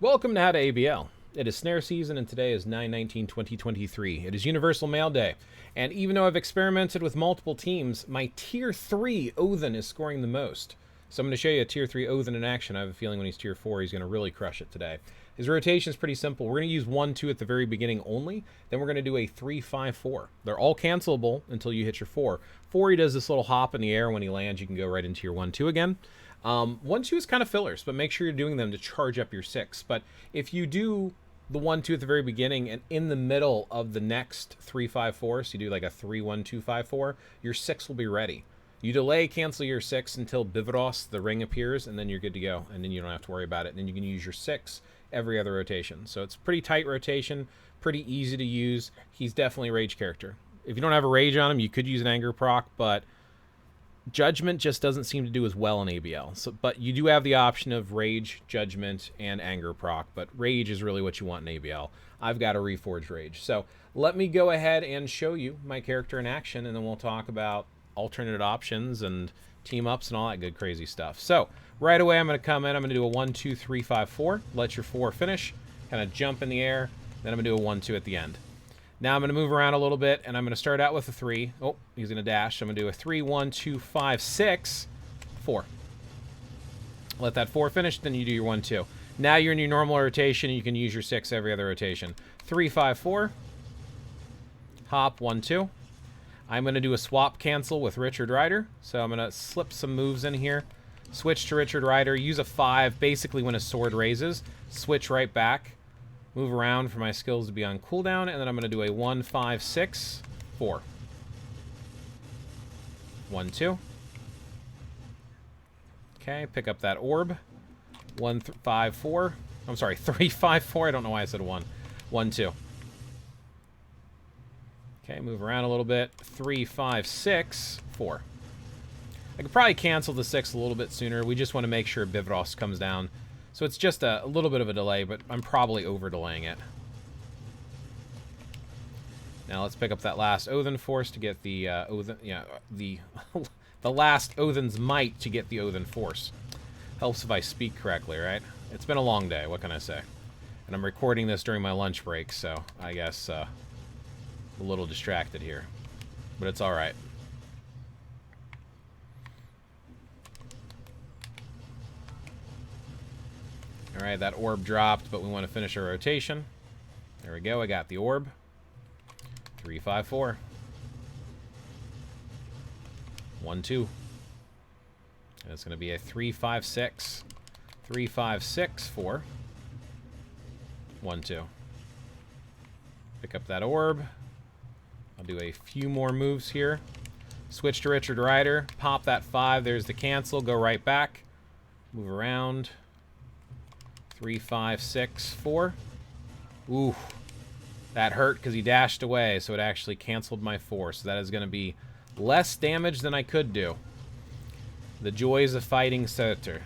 Welcome to How to ABL. It is Snare season and today is 9/19/2023. It is Universal Mail Day. And even though I've experimented with multiple teams, my Tier 3 Odin is scoring the most. So I'm going to show you a Tier 3 Odin in action. I have a feeling when he's Tier 4, he's going to really crush it today. His rotation is pretty simple. We're going to use 1-2 at the very beginning only. Then we're going to do a 3-5-4. They're all cancelable until you hit your 4. 4, he does this little hop in the air. When he lands, you can go right into your 1-2 again. 1-2 is kind of fillers, but make sure you're doing them to charge up your 6. But if you do the 1-2 at the very beginning and in the middle of the next 3-5-4, so you do like a 3-1-2-5-4, your 6 will be ready. You delay, cancel your 6 until Bivros, the ring, appears, and then you're good to go. And then you don't have to worry about it. And then you can use your 6 every other rotation. So it's pretty tight rotation, pretty easy to use. He's definitely a rage character. If you don't have a rage on him, you could use an anger proc, but Judgment just doesn't seem to do as well in ABL. So, but you do have the option of Rage, Judgment, and Anger proc, but Rage is really what you want in ABL. I've got a Reforged Rage. So let me go ahead and show you my character in action, and then we'll talk about alternate options and team-ups and all that good crazy stuff. So right away I'm going to come in, I'm going to do a 1-2-3-5-4, let your 4 finish, kind of jump in the air, then I'm going to do a 1-2 at the end. Now I'm going to move around a little bit, and I'm going to start out with a 3. Oh, he's going to dash. So I'm going to do a 3-1-2-5-6-4. Let that 4 finish, then you do your 1-2. Now you're in your normal rotation, and you can use your 6 every other rotation. 3-5-4. Hop, 1-2. I'm going to do a swap cancel with Richard Rider. So I'm going to slip some moves in here. Switch to Richard Rider. Use a 5. Basically, when a sword raises, switch right back. Move around for my skills to be on cooldown, and then I'm going to do a 1-5-6-4. 1-2. Okay, pick up that orb. 1-5-4. I'm sorry, 3-5-4. I don't know why I said 1. 1-2. Okay, move around a little bit. 3-5-6-4. I could probably cancel the 6 a little bit sooner. We just want to make sure Bivros comes down. So it's just a little bit of a delay, but I'm probably over-delaying it. Now let's pick up that last Odin force to get the Odin, the last Odin's might to get the Odin force. Helps if I speak correctly, right? It's been a long day, what can I say? And I'm recording this during my lunch break, so I guess a little distracted here. But it's all right. Alright, that orb dropped, but we want to finish our rotation. There we go, I got the orb. 3-5-4. 1-2. And it's going to be a 3-5-6. 3-5-6-4. 1-2. Pick up that orb. I'll do a few more moves here. Switch to Richard Rider. Pop that 5. There's the cancel. Go right back. Move around. 3-5-6-4. Ooh, that hurt because he dashed away, so it actually canceled my 4. So that is going to be less damage than I could do. The joys of fighting Surtur.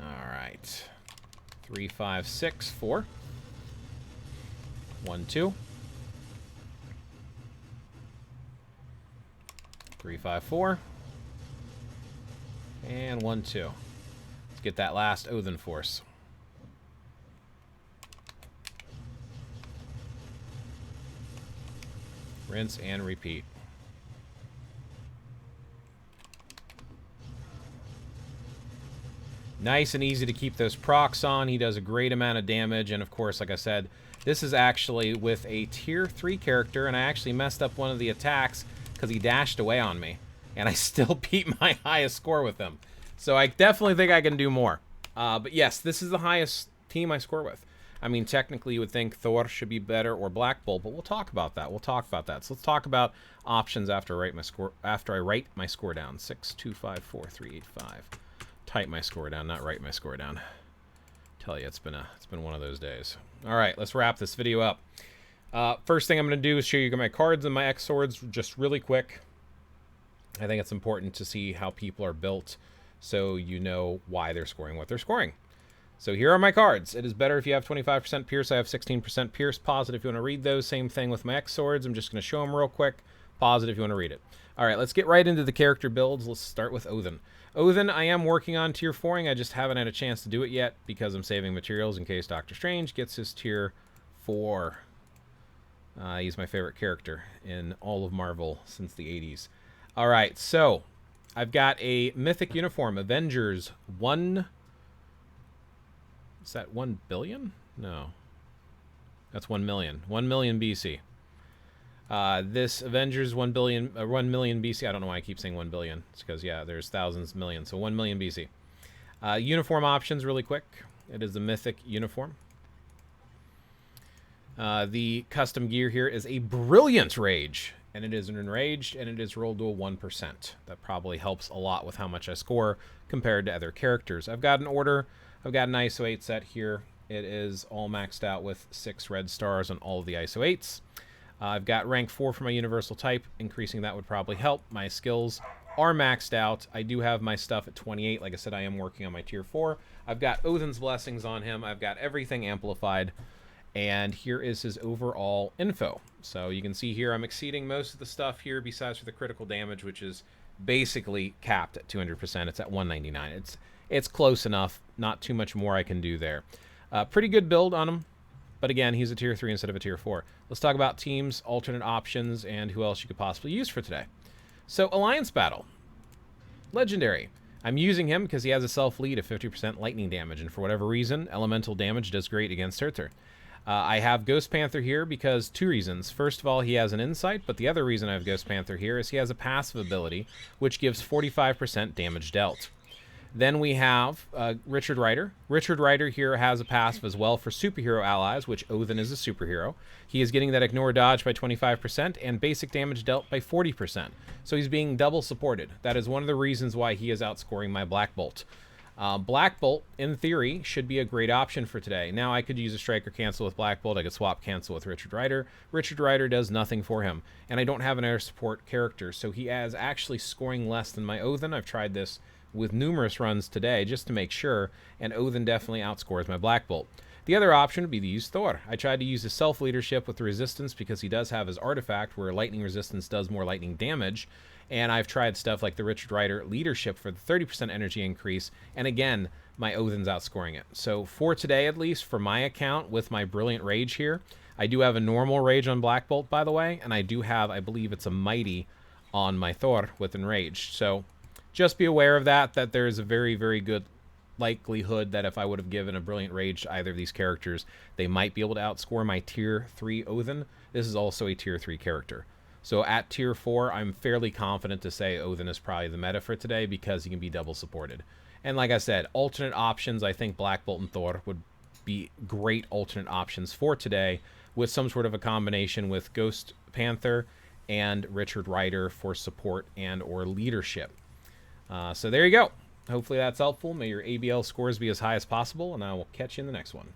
Alright. 3-5-6-4. 1-2. 3-5-4. And 1-2. Get that last Odin force. Rinse and repeat. Nice and easy to keep those procs on. He does a great amount of damage, and of course, like I said, this is actually with a Tier 3 character, and I actually messed up one of the attacks because he dashed away on me, and I still beat my highest score with him. So I definitely think I can do more. But yes, this is the highest team I score with. I mean, technically you would think Thor should be better or Black Bull, but we'll talk about that. We'll talk about that. So let's talk about options after I write my score down. 6, 2, 5, 4, 3, 8, 5. Type my score down, not write my score down. Tell you, it's been one of those days. All right, let's wrap this video up. First thing I'm going to do is show you my cards and my X swords just really quick. I think it's important to see how people are built, so you know why they're scoring what they're scoring. So here are my cards. It is better if you have 25% Pierce. I have 16% Pierce. Pause it if you want to read those. Same thing with my X swords. I'm just going to show them real quick. Pause it if you want to read it. All right, let's get right into the character builds. Let's start with Odin. Odin, I am working on tier 4ing. I just haven't had a chance to do it yet because I'm saving materials in case Doctor Strange gets his tier 4. He's my favorite character in all of Marvel since the 80s. All right, so I've got a mythic uniform, Avengers 1. Is that 1 billion? No. That's 1 million. 1 million BC. This Avengers 1 million BC. I don't know why I keep saying 1 billion. It's because, yeah, there's thousands, millions. So 1 million BC. Uniform options really quick. It is a mythic uniform. The custom gear here is a brilliant rage. And it is an enraged, and it is rolled to a 1%. That probably helps a lot with how much I score compared to other characters. I've got an order. I've got an ISO 8 set here. It is all maxed out with 6 red stars on all of the ISO 8s. I've got rank 4 for my universal type. Increasing that would probably help. My skills are maxed out. I do have my stuff at 28. Like I said, I am working on my tier 4. I've got Odin's blessings on him. I've got everything amplified. And here is his overall info. So you can see here I'm exceeding most of the stuff here besides for the critical damage, which is basically capped at 200%. It's at 199. It's close enough. Not too much more I can do there. Pretty good build on him. But again, he's a tier 3 instead of a tier 4. Let's talk about teams, alternate options, and who else you could possibly use for today. So, Alliance Battle. Legendary. I'm using him because he has a self-lead of 50% lightning damage, and for whatever reason, elemental damage does great against Surtur. I have Ghost Panther here because 2 reasons. First of all, he has an insight, but the other reason I have Ghost Panther here is he has a passive ability, which gives 45% damage dealt. Then we have Richard Rider. Richard Rider here has a passive as well for superhero allies, which Odin is a superhero. He is getting that ignore dodge by 25% and basic damage dealt by 40%. So he's being double supported. That is one of the reasons why he is outscoring my Black Bolt. Black Bolt, in theory, should be a great option for today. Now, I could use a Striker cancel with Black Bolt. I could swap cancel with Richard Rider. Richard Rider does nothing for him. And I don't have an air support character, so he is actually scoring less than my Odin. I've tried this with numerous runs today just to make sure, and Odin definitely outscores my Black Bolt. The other option would be to use Thor. I tried to use his self-leadership with the resistance because he does have his artifact where lightning resistance does more lightning damage, and I've tried stuff like the Richard Rider leadership for the 30% energy increase, and again, my Odin's outscoring it. So for today, at least, for my account with my Brilliant Rage here, I do have a normal Rage on Black Bolt, by the way, and I do have, I believe it's a Mighty on my Thor with Enraged. So just be aware of that there's a very, very good likelihood that if I would have given a Brilliant Rage to either of these characters, they might be able to outscore my Tier 3 Odin. This is also a Tier 3 character. So at Tier 4, I'm fairly confident to say Odin is probably the meta for today because he can be double supported. And like I said, alternate options, I think Black Bolt and Thor would be great alternate options for today with some sort of a combination with Ghost Panther and Richard Rider for support and or leadership. So there you go. Hopefully that's helpful. May your ABL scores be as high as possible, and I will catch you in the next one.